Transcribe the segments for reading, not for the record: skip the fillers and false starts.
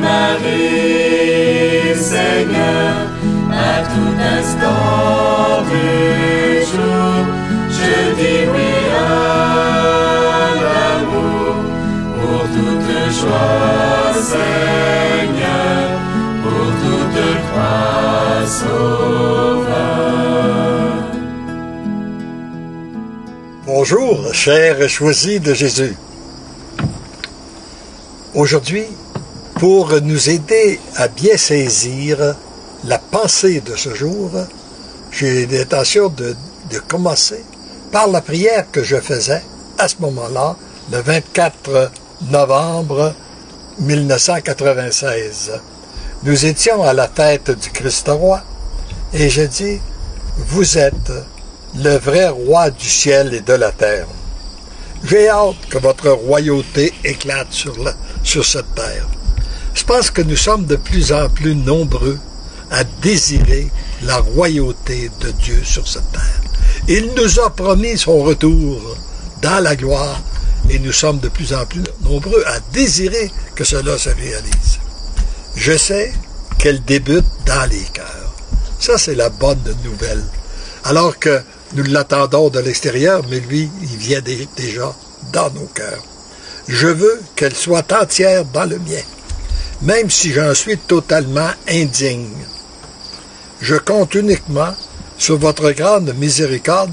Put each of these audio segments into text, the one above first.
Marie, Seigneur, à tout instant du jour, je dis oui à l'amour, pour toute joie, Seigneur, pour toute croix, Sauveur. Bonjour, chers choisis de Jésus. Aujourd'hui, pour nous aider à bien saisir la pensée de ce jour, j'ai l'intention de commencer par la prière que je faisais à ce moment-là, le 24 novembre 1996. Nous étions à la tête du Christ roi et je dis, vous êtes le vrai roi du ciel et de la terre. J'ai hâte que votre royauté éclate sur cette terre. Je pense que nous sommes de plus en plus nombreux à désirer la royauté de Dieu sur cette terre. Il nous a promis son retour dans la gloire et nous sommes de plus en plus nombreux à désirer que cela se réalise. Je sais qu'elle débute dans les cœurs. Ça, c'est la bonne nouvelle. Alors que nous l'attendons de l'extérieur, mais lui, il vient déjà dans nos cœurs. Je veux qu'elle soit entière dans le mien, même si j'en suis totalement indigne. Je compte uniquement sur votre grande miséricorde.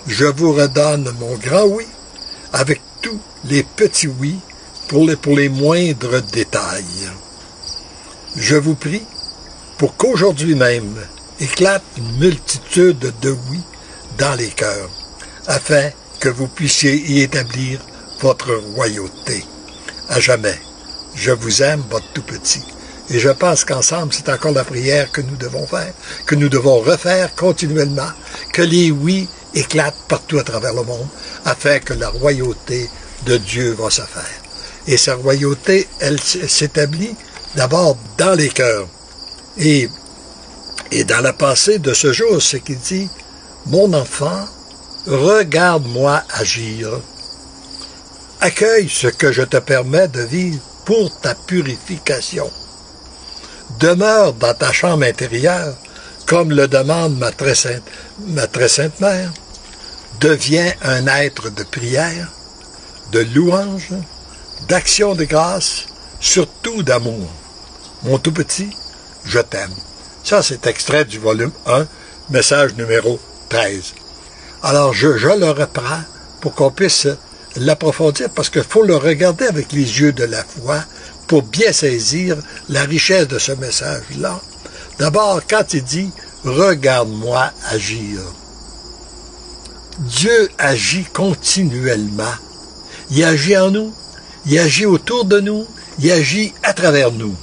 Je vous redonne mon grand oui, avec tous les petits oui, pour les moindres détails. Je vous prie pour qu'aujourd'hui même éclate une multitude de oui dans les cœurs, afin que vous puissiez y établir votre royauté. À jamais. Je vous aime, votre tout petit. Et je pense qu'ensemble, c'est encore la prière que nous devons faire, que nous devons refaire continuellement, que les oui éclatent partout à travers le monde, afin que la royauté de Dieu va se faire. Et sa royauté, elle s'établit d'abord dans les cœurs. Et dans la pensée de ce jour, c'est qu'il dit, « Mon enfant, regarde-moi agir. Accueille ce que je te permets de vivre pour ta purification. Demeure dans ta chambre intérieure, comme le demande ma très sainte mère. Deviens un être de prière, de louange, d'action de grâce, surtout d'amour. Mon tout petit, je t'aime. » Ça, c'est extrait du volume 1, message numéro 13. Alors, je le reprends pour qu'on puisse l'approfondir, parce qu'il faut le regarder avec les yeux de la foi pour bien saisir la richesse de ce message-là. D'abord, quand il dit « Regarde-moi agir », Dieu agit continuellement. Il agit en nous, il agit autour de nous, il agit à travers nous.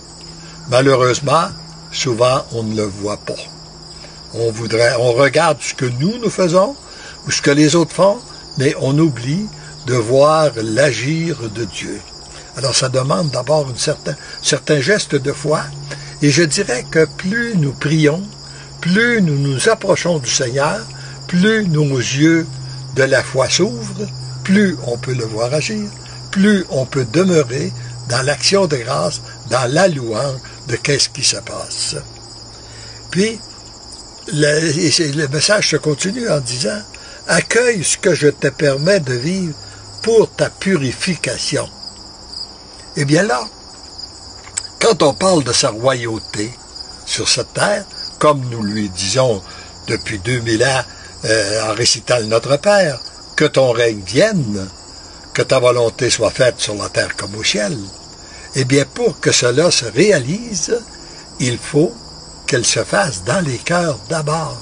Malheureusement, souvent, on ne le voit pas. On regarde ce que nous faisons, ou ce que les autres font, mais on oublie de voir l'agir de Dieu. Alors, ça demande d'abord certain geste de foi. Et je dirais que plus nous prions, plus nous nous approchons du Seigneur, plus nos yeux de la foi s'ouvrent, plus on peut le voir agir, plus on peut demeurer dans l'action de grâce, dans la louange de qu'est-ce qui se passe. Puis, le message se continue en disant « Accueille ce que je te permets de vivre pour ta purification. » Eh bien là, quand on parle de sa royauté sur cette terre, comme nous lui disons depuis 2000 ans en récitant le Notre Père, que ton règne vienne, que ta volonté soit faite sur la terre comme au ciel, eh bien pour que cela se réalise, il faut qu'elle se fasse dans les cœurs d'abord.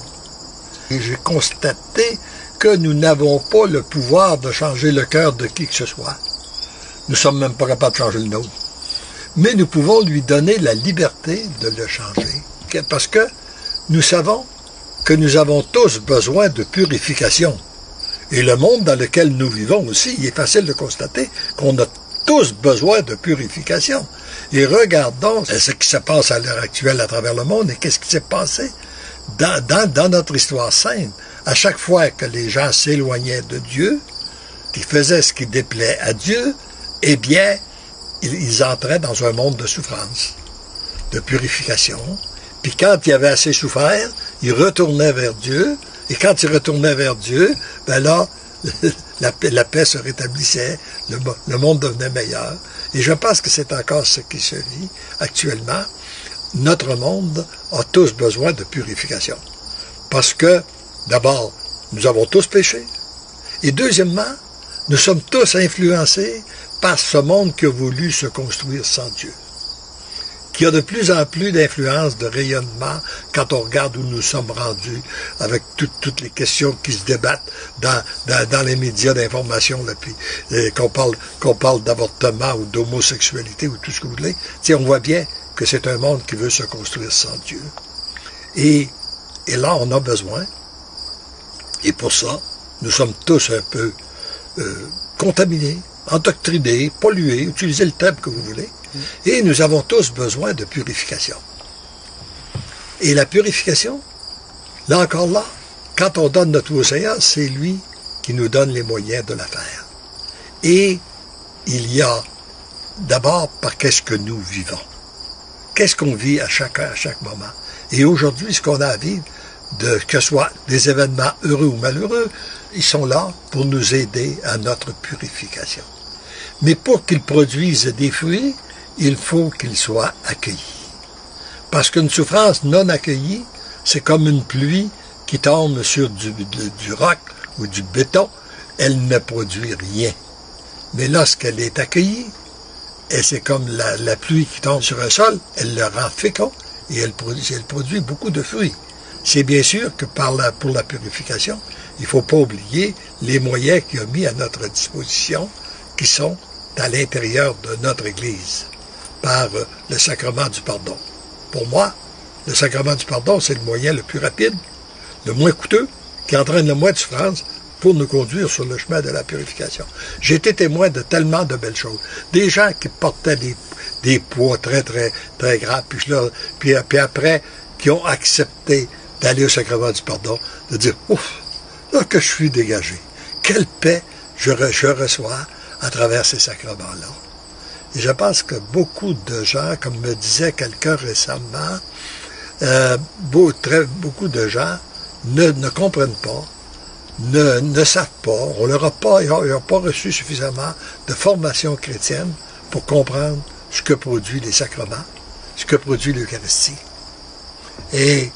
Et j'ai constaté que nous n'avons pas le pouvoir de changer le cœur de qui que ce soit. Nous ne sommes même pas capables de changer le nôtre. Mais nous pouvons lui donner la liberté de le changer. Parce que nous savons que nous avons tous besoin de purification. Et le monde dans lequel nous vivons aussi, il est facile de constater qu'on a tous besoin de purification. Et regardons ce qui se passe à l'heure actuelle à travers le monde et qu'est-ce qui s'est passé dans notre histoire sainte. À chaque fois que les gens s'éloignaient de Dieu, qu'ils faisaient ce qui déplaît à Dieu, eh bien, ils entraient dans un monde de souffrance, de purification. Puis quand ils avaient assez souffert, ils retournaient vers Dieu. Et quand ils retournaient vers Dieu, ben là, la paix se rétablissait, le monde devenait meilleur. Et je pense que c'est encore ce qui se vit actuellement. Notre monde a tous besoin de purification. Parce que, d'abord, nous avons tous péché. Et deuxièmement, nous sommes tous influencés par ce monde qui a voulu se construire sans Dieu. Qui a de plus en plus d'influence, de rayonnement, quand on regarde où nous sommes rendus, avec toutes les questions qui se débattent dans les médias d'information, qu'on parle d'avortement ou d'homosexualité ou tout ce que vous voulez. T'sais, on voit bien que c'est un monde qui veut se construire sans Dieu. Et là, on a besoin, et pour ça, nous sommes tous un peu contaminés, endoctrinés, pollués, utilisez le terme que vous voulez, et nous avons tous besoin de purification. Et la purification, là encore là, quand on donne notre vie au Seigneur, c'est lui qui nous donne les moyens de la faire. Et il y a d'abord par qu'est-ce que nous vivons. Qu'est-ce qu'on vit à chaque heure, à chaque moment. Et aujourd'hui, ce qu'on a à vivre, que ce soit des événements heureux ou malheureux, ils sont là pour nous aider à notre purification. Mais pour qu'ils produisent des fruits, il faut qu'ils soient accueillis. Parce qu'une souffrance non accueillie, c'est comme une pluie qui tombe sur du roc ou du béton, elle ne produit rien. Mais lorsqu'elle est accueillie, et c'est comme la pluie qui tombe sur un sol, elle le rend fécond et elle produit beaucoup de fruits. C'est bien sûr que pour la purification, il ne faut pas oublier les moyens qu'il a mis à notre disposition, qui sont à l'intérieur de notre Église, par le sacrement du pardon. Pour moi, le sacrement du pardon, c'est le moyen le plus rapide, le moins coûteux, qui entraîne le moins de souffrance pour nous conduire sur le chemin de la purification. J'ai été témoin de tellement de belles choses. Des gens qui portaient des poids très, très, très graves, puis après, qui ont accepté d'aller au sacrement du pardon, de dire, ouf, là que je suis dégagé. Quelle paix je reçois à travers ces sacrements-là. Et je pense que beaucoup de gens, comme me disait quelqu'un récemment, beaucoup de gens ne comprennent pas, ne savent pas, ils n'ont pas reçu suffisamment de formation chrétienne pour comprendre ce que produit les sacrements, ce que produit l'Eucharistie. Et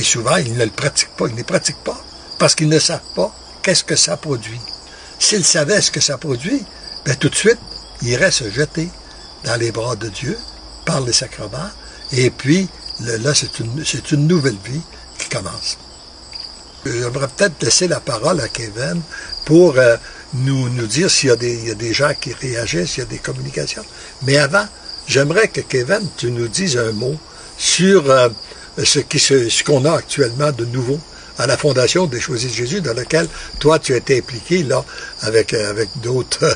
souvent, ils ne le pratiquent pas, ils ne les pratiquent pas, parce qu'ils ne savent pas qu'est-ce que ça produit. S'ils savaient ce que ça produit, bien tout de suite, ils iraient se jeter dans les bras de Dieu, par les sacrements, et puis, là, c'est une nouvelle vie qui commence. J'aimerais peut-être laisser la parole à Kevin pour nous dire s'il y a des gens qui réagissent, s'il y a des communications. Mais avant, j'aimerais que Kevin, tu nous dises un mot sur ce qu'on a actuellement de nouveau à la Fondation des Choisis de Jésus, dans laquelle toi tu as été impliqué là avec d'autres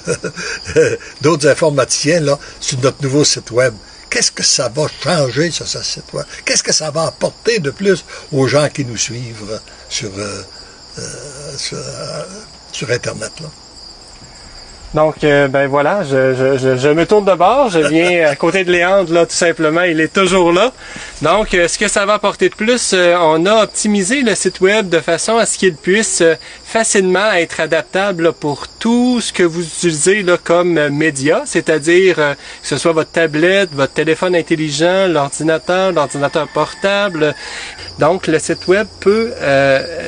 d'autres informaticiens là sur notre nouveau site web. Qu'est-ce que ça va changer sur ce site web? Qu'est-ce que ça va apporter de plus aux gens qui nous suivent sur Internet là? Donc, ben voilà, je me tourne de bord, je viens à côté de Léandre, là, tout simplement, il est toujours là. Donc, ce que ça va apporter de plus, on a optimisé le site web de façon à ce qu'il puisse facilement être adaptable là, pour tout ce que vous utilisez là, comme média, c'est-à-dire que ce soit votre tablette, votre téléphone intelligent, l'ordinateur portable. Donc, le site web peut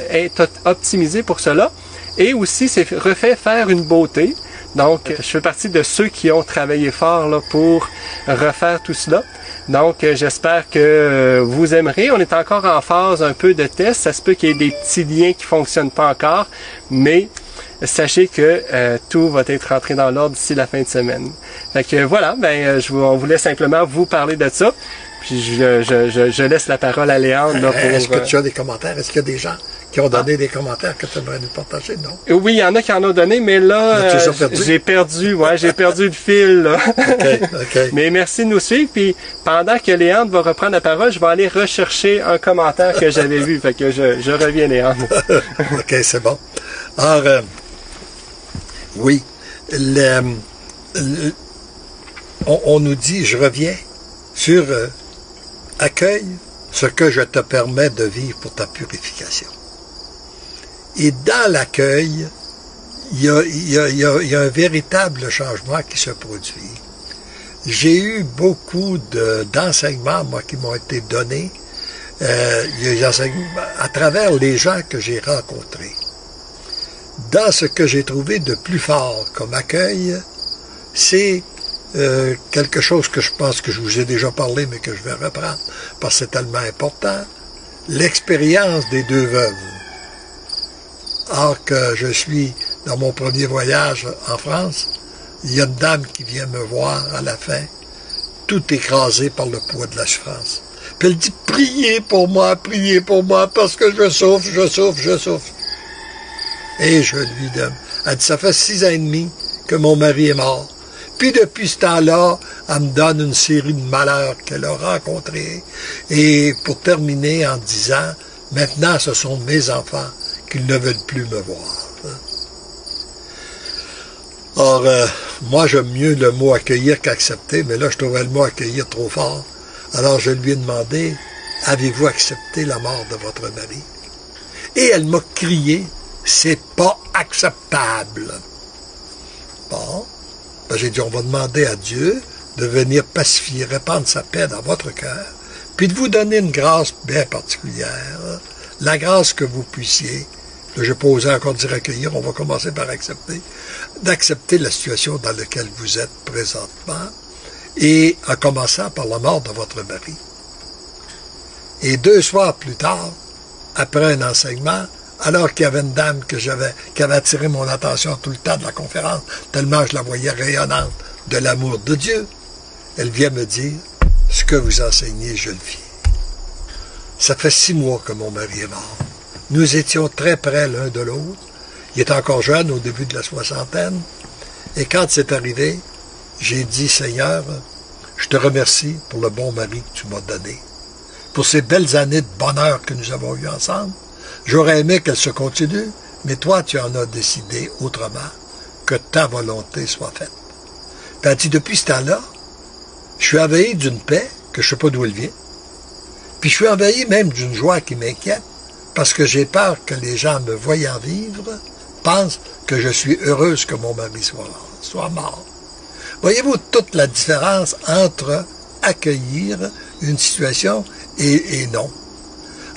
être optimisé pour cela. Et aussi, c'est refait faire une beauté. Donc, je fais partie de ceux qui ont travaillé fort là, pour refaire tout cela. Donc, j'espère que vous aimerez. On est encore en phase un peu de test. Ça se peut qu'il y ait des petits liens qui fonctionnent pas encore, mais sachez que tout va être rentré dans l'ordre d'ici la fin de semaine. Fait que voilà, on voulait simplement vous parler de ça. Puis je laisse la parole à Léandre. Là, pour, est-ce que tu as des commentaires? Est-ce qu'il y a des gens qui ont donné des commentaires que tu aimerais nous partager, non? Oui, il y en a qui en ont donné, mais là, j'ai perdu le fil, là. OK. Mais merci de nous suivre, puis pendant que Léandre va reprendre la parole, je vais aller rechercher un commentaire que j'avais vu, fait que je reviens, Léandre. OK, c'est bon. Alors, oui, on nous dit, je reviens sur accueille ce que je te permets de vivre pour ta purification. Et dans l'accueil, il y a un véritable changement qui se produit. J'ai eu beaucoup d'enseignements, moi, qui m'ont été donnés à travers les gens que j'ai rencontrés. Dans ce que j'ai trouvé de plus fort comme accueil, c'est quelque chose que je pense que je vous ai déjà parlé, mais que je vais reprendre, parce que c'est tellement important, l'expérience des deux veuves. Or que je suis dans mon premier voyage en France, il y a une dame qui vient me voir à la fin, tout écrasée par le poids de la souffrance. Puis elle dit, priez pour moi, parce que je souffre. Et je lui donne. Elle dit, ça fait 6 ans et demi que mon mari est mort. Puis depuis ce temps-là, elle me donne une série de malheurs qu'elle a rencontrés. Et pour terminer en disant, maintenant ce sont mes enfants qui ne veulent plus me voir. Or, moi j'aime mieux le mot accueillir qu'accepter, mais là je trouvais le mot accueillir trop fort. Alors je lui ai demandé, avez-vous accepté la mort de votre mari? Et elle m'a crié, c'est pas acceptable. Bon. Ben, j'ai dit, on va demander à Dieu de venir pacifier, répandre sa paix dans votre cœur, puis de vous donner une grâce bien particulière, la grâce que vous puissiez, là, je n'ai pas osé encore dire accueillir, on va commencer par accepter, d'accepter la situation dans laquelle vous êtes présentement, et en commençant par la mort de votre mari. Et 2 soirs plus tard, après un enseignement, alors qu'il y avait une dame qui avait attiré mon attention tout le temps de la conférence, tellement je la voyais rayonnante de l'amour de Dieu, elle vient me dire, ce que vous enseignez, je le vis. Ça fait 6 mois que mon mari est mort. Nous étions très près l'un de l'autre. Il était encore jeune, au début de la soixantaine. Et quand c'est arrivé, j'ai dit, Seigneur, je te remercie pour le bon mari que tu m'as donné, pour ces belles années de bonheur que nous avons eues ensemble. J'aurais aimé qu'elle se continue, mais toi, tu en as décidé autrement, que ta volonté soit faite. Puis elle dit, depuis ce temps-là, je suis envahi d'une paix que je ne sais pas d'où elle vient. Puis je suis envahi même d'une joie qui m'inquiète, parce que j'ai peur que les gens, me voyant vivre, pensent que je suis heureuse que mon mari soit mort. Voyez-vous toute la différence entre accueillir une situation et non.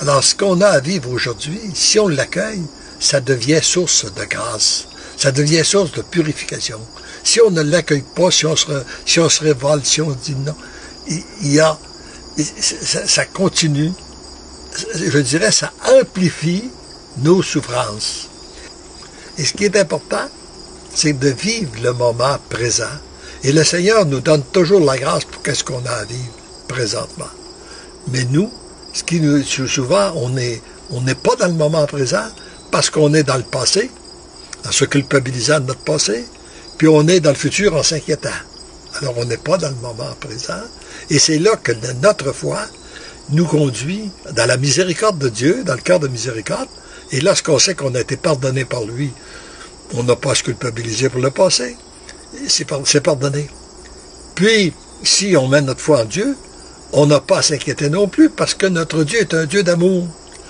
Alors, ce qu'on a à vivre aujourd'hui, si on l'accueille, ça devient source de grâce. Ça devient source de purification. Si on ne l'accueille pas, si on se révolte, si on dit non, ça continue, je dirais, ça amplifie nos souffrances. Et ce qui est important, c'est de vivre le moment présent. Et le Seigneur nous donne toujours la grâce pour qu'est-ce qu'on a à vivre présentement. Mais nous, souvent, on n'est pas dans le moment présent parce qu'on est dans le passé, en se culpabilisant de notre passé, puis on est dans le futur en s'inquiétant. Alors, on n'est pas dans le moment présent. Et c'est là que notre foi nous conduit dans la miséricorde de Dieu, dans le cœur de miséricorde. Et lorsqu'on sait qu'on a été pardonné par lui, on n'a pas à se culpabiliser pour le passé. C'est pardonné. Puis, si on met notre foi en Dieu, on n'a pas à s'inquiéter non plus, parce que notre Dieu est un Dieu d'amour.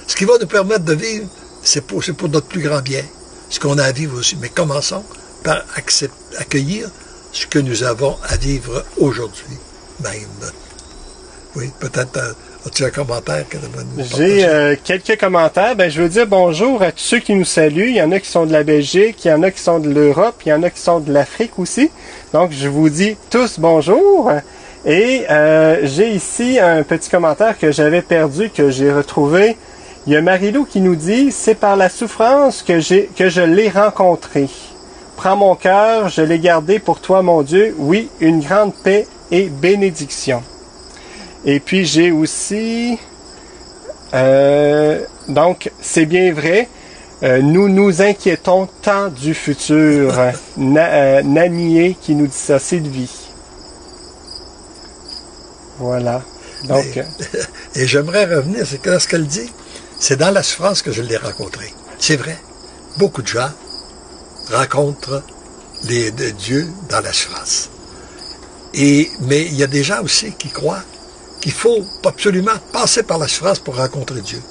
Ce qui va nous permettre de vivre, c'est pour notre plus grand bien. Ce qu'on a à vivre aussi. Mais commençons par accueillir ce que nous avons à vivre aujourd'hui même. Oui, peut-être as-tu un commentaire que tu vas nous partager? J'ai quelques commentaires. Je veux dire bonjour à tous ceux qui nous saluent. Il y en a qui sont de la Belgique, il y en a qui sont de l'Europe, il y en a qui sont de l'Afrique aussi. Donc, je vous dis tous bonjour. Et j'ai ici un petit commentaire que j'avais perdu, que j'ai retrouvé. Il y a Marie-Lou qui nous dit « C'est par la souffrance que je l'ai rencontré. Prends mon cœur, je l'ai gardé pour toi, mon Dieu. Oui, une grande paix et bénédiction. » Et puis j'ai aussi Donc, c'est bien vrai. Nous nous inquiétons tant du futur. Nanier qui nous dissocie de vie. Voilà. Donc, et j'aimerais revenir, c'est que là, ce qu'elle dit, c'est dans la souffrance que je l'ai rencontré. C'est vrai. Beaucoup de gens rencontrent Dieu dans la souffrance. Mais il y a des gens aussi qui croient qu'il faut absolument passer par la souffrance pour rencontrer Dieu.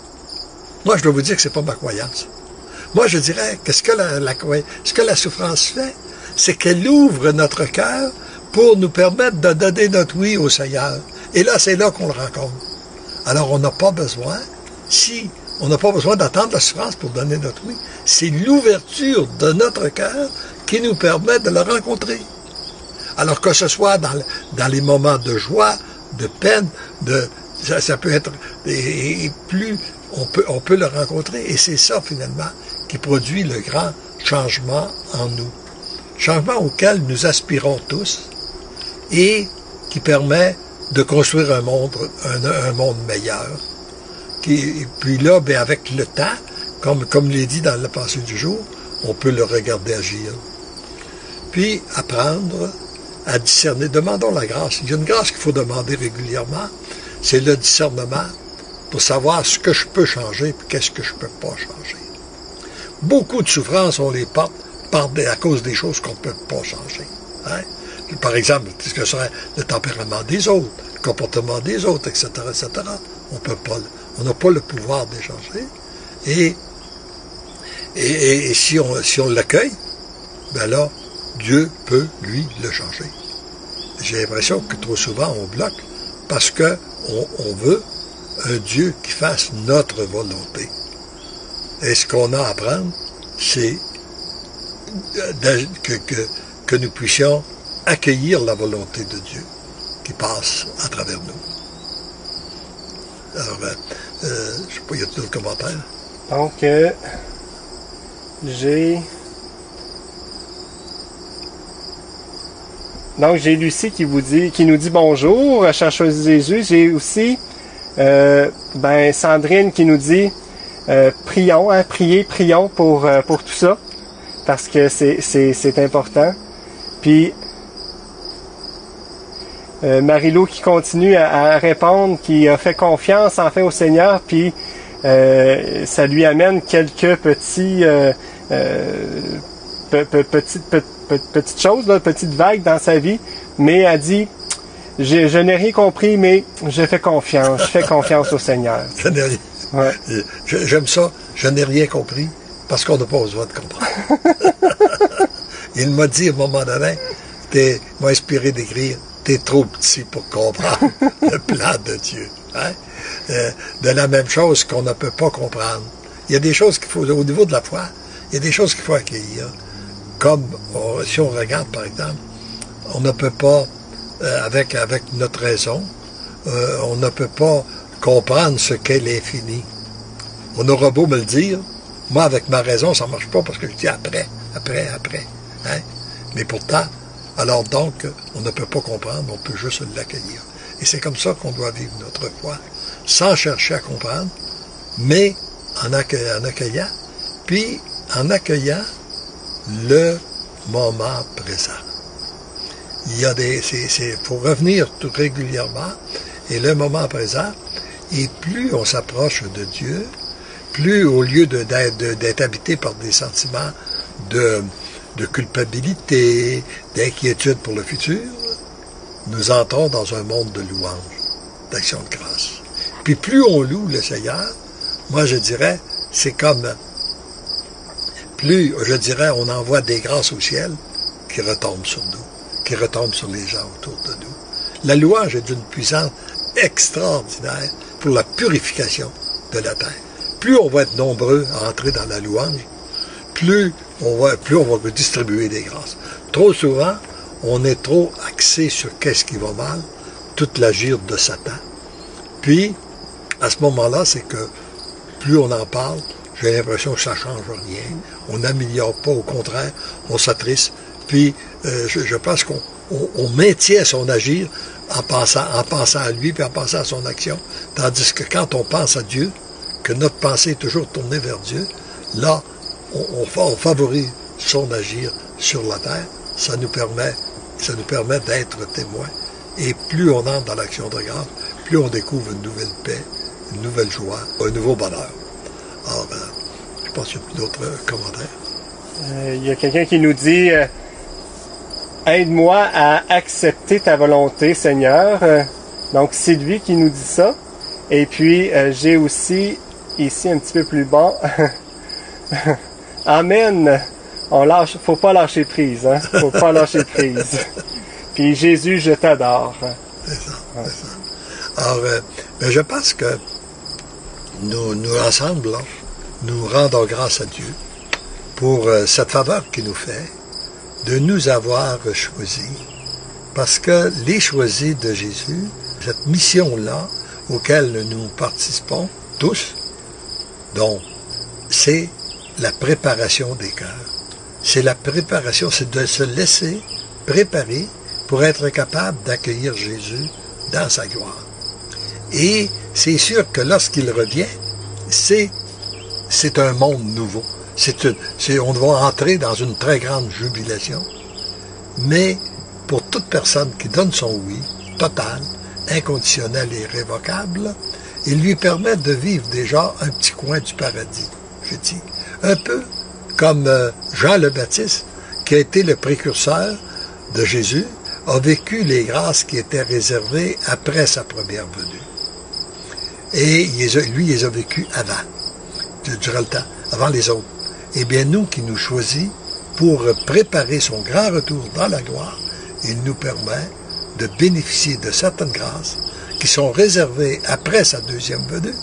Moi, je dois vous dire que c'est pas ma croyance. Moi, je dirais que ce que la souffrance fait, c'est qu'elle ouvre notre cœur pour nous permettre de donner notre oui au Seigneur. Et là, c'est là qu'on le rencontre. Alors, on n'a pas besoin, on n'a pas besoin d'attendre la souffrance pour donner notre oui. C'est l'ouverture de notre cœur qui nous permet de le rencontrer. Alors que ce soit dans les moments de joie, de peine, ça peut être, et plus on peut le rencontrer, et c'est ça finalement qui produit le grand changement en nous. Changement auquel nous aspirons tous et qui permet de construire un monde meilleur. Puis là, avec le temps, comme l'est dit dans la pensée du jour, on peut le regarder agir. Puis apprendre à discerner. Demandons la grâce. Il y a une grâce qu'il faut demander régulièrement, c'est le discernement pour savoir ce que je peux changer et qu'est-ce que je ne peux pas changer. Beaucoup de souffrances, on les porte à cause des choses qu'on ne peut pas changer. Hein? Par exemple, ce que serait le tempérament des autres, le comportement des autres, etc., etc. On n'a pas le pouvoir de les changer. Et si on l'accueille, ben là, Dieu peut, lui, le changer. J'ai l'impression que trop souvent, on bloque parce que on veut un Dieu qui fasse notre volonté. Et ce qu'on a à apprendre, c'est que nous puissions accueillir la volonté de Dieu qui passe à travers nous. Alors, je ne sais pas, y a d'autres commentaires? Donc, j'ai Lucie qui nous dit bonjour, chercheuse Jésus. J'ai aussi Sandrine qui nous dit prions pour tout ça, parce que c'est important. Puis Marie-Lou qui continue à répondre, qui a fait confiance en fait au Seigneur, puis ça lui amène quelques petites choses, là, petites vagues dans sa vie, mais elle dit je n'ai rien compris, mais je fais confiance au Seigneur. Je n'ai rien. Ouais. J'aime ça, je n'ai rien compris, parce qu'on n'a pas besoin de comprendre. Il m'a dit à un moment donné, m'a inspiré d'écrire, t'es trop petit pour comprendre le plan de Dieu. Hein? De la même chose qu'on ne peut pas comprendre. Il y a des choses qu'il faut, au niveau de la foi, il y a des choses qu'il faut accueillir. Comme, si on regarde par exemple, on ne peut pas, avec notre raison, on ne peut pas comprendre ce qu'est l'infini. On aura beau me le dire, moi avec ma raison, ça ne marche pas parce que je dis après. Hein? Mais pourtant, alors donc, on ne peut pas comprendre, on peut juste l'accueillir. Et c'est comme ça qu'on doit vivre notre foi, sans chercher à comprendre, mais en accueillant, puis en accueillant le moment présent. Il faut revenir tout régulièrement, et le moment présent, et plus on s'approche de Dieu, plus au lieu d'être habité par des sentiments de culpabilité, d'inquiétude pour le futur, nous entrons dans un monde de louange, d'action de grâce. Puis plus on loue le Seigneur, moi je dirais, c'est comme, plus, je dirais, on envoie des grâces au ciel qui retombent sur nous, qui retombent sur les gens autour de nous. La louange est d'une puissance extraordinaire pour la purification de la terre. Plus on va être nombreux à entrer dans la louange, plus on va distribuer des grâces. Trop souvent, on est trop axé sur qu'est-ce qui va mal, tout l'agir de Satan. Puis, à ce moment-là, c'est que plus on en parle, j'ai l'impression que ça ne change rien. On n'améliore pas, au contraire, on s'attriste. Puis, je pense qu'on maintient son agir en pensant à lui, puis en pensant à son action. Tandis que quand on pense à Dieu, que notre pensée est toujours tournée vers Dieu, là, on favorise son agir sur la terre. Ça nous permet d'être témoins. Et plus on entre dans l'action de grâce, plus on découvre une nouvelle paix, une nouvelle joie, un nouveau bonheur. Alors, je pense qu'il y a plus d'autres commentaires. Il y a quelqu'un qui nous dit aide-moi à accepter ta volonté, Seigneur. Donc, c'est lui qui nous dit ça. Et puis, j'ai aussi, ici, un petit peu plus bas, Amen. Faut pas lâcher prise, hein. Faut pas lâcher prise. Puis, Jésus, je t'adore. C'est ça, c'est ça. Alors, je pense que nous ensemble, là, nous rendons grâce à Dieu pour cette faveur qu'il nous fait de nous avoir choisis. Parce que les choisis de Jésus, cette mission-là, auquel nous participons tous, donc, c'est la préparation des cœurs. C'est la préparation, c'est de se laisser préparer pour être capable d'accueillir Jésus dans sa gloire. Et c'est sûr que lorsqu'il revient, c'est un monde nouveau. On va entrer dans une très grande jubilation. Mais pour toute personne qui donne son oui, total, inconditionnel et irrévocable, il lui permet de vivre déjà un petit coin du paradis, je dis. Un peu comme Jean le Baptiste, qui a été le précurseur de Jésus, a vécu les grâces qui étaient réservées après sa première venue. Et lui, il les a vécues avant, durant le temps, avant les autres. Eh bien, nous qui nous choisit pour préparer son grand retour dans la gloire, il nous permet de bénéficier de certaines grâces qui sont réservées après sa deuxième venue.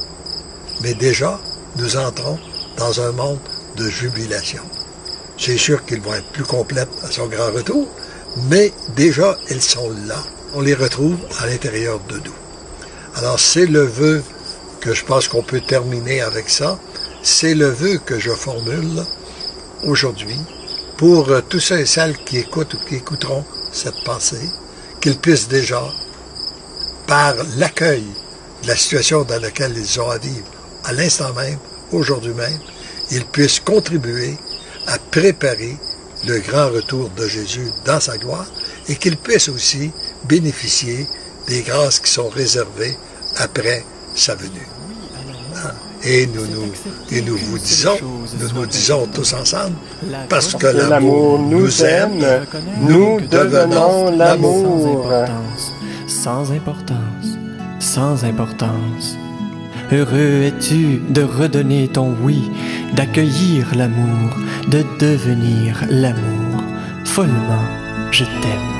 Mais déjà, nous entrons dans un monde de jubilation. C'est sûr qu'ils vont être plus complètes à son grand retour, mais déjà, elles sont là. On les retrouve à l'intérieur de nous. Alors, c'est le vœu que je pense qu'on peut terminer avec ça. C'est le vœu que je formule aujourd'hui pour tous ceux et celles qui écoutent ou qui écouteront cette pensée, qu'ils puissent déjà, par l'accueil de la situation dans laquelle ils ont à vivre, à l'instant même, aujourd'hui même, ils puissent contribuer à préparer le grand retour de Jésus dans sa gloire et qu'ils puissent aussi bénéficier des grâces qui sont réservées après sa venue. Et nous vous disons tous ensemble, parce que l'amour nous aime, nous devenons l'amour. Sans importance, sans importance. Heureux es-tu de redonner ton oui, d'accueillir l'amour, de devenir l'amour. Follement, je t'aime.